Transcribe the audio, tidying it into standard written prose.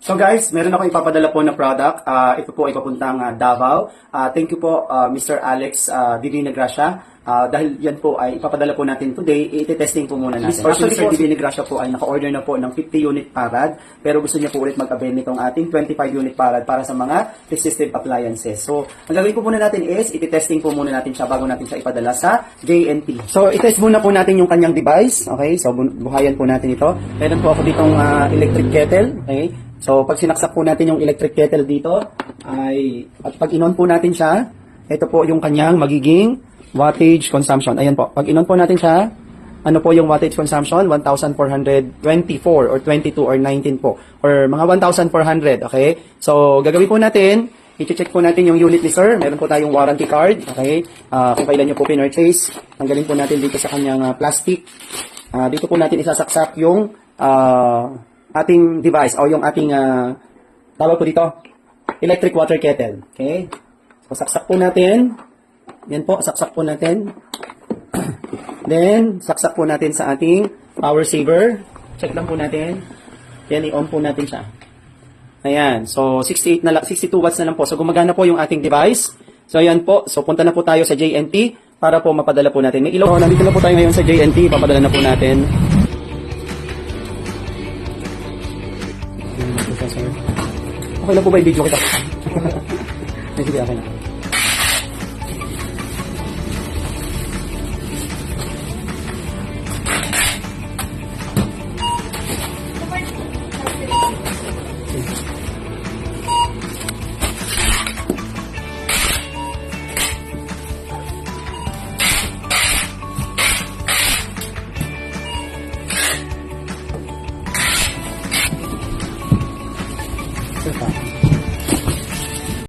So guys, meron ako ipapadala po na product. Ito po ay papuntang Davao. Thank you po Mr. Alex Divina Gracia. Dahil yan po ay ipapadala po natin today, i-testing po muna natin. Actually, Mr. Divina Gracia po ay naka-order na po ng 50 unit parad, pero gusto niya po ulit mag-avail nitong ating 25 unit parad para sa mga resistive appliances. So, ang gagawin po muna natin is, i-testing po muna natin siya bago natin siya ipadala sa JNT. So, i-test muna po natin yung kanyang device. Okay, so buhayan po natin ito. Meron po ako ditong electric kettle. Okay, so pag sinaksak po natin yung electric kettle dito, at pag in-on po natin siya, ito po yung kanyang magiging wattage consumption. Ayan po. Pag in-on po natin siya, ano po yung wattage consumption? 1,424 or 22 or 19 po. Or mga 1,400. Okay? So, gagawin po natin, i-check po natin yung unit ni sir. Meron po tayong warranty card. Okay? Kung kailan nyo po pinurchase. Tanggalin po natin dito sa kanyang plastic. Dito po natin isasaksak yung ating device o yung ating tawag po dito, electric water kettle. Okay? So, saksak po natin. Yan po, saksak po natin. Then, saksak po natin sa ating power saver. Check lang po natin. Yan, i-on po natin siya. Ayan. So, 62 watts na lang po. So, gumagana po yung ating device. So, ayan po. So, punta na po tayo sa JNT para po mapadala po natin. May ilaw. Nandito na po tayo ngayon sa JNT. Papadala na po natin. Okay lang po ba yung video kita? Sige, okay na. Perfect.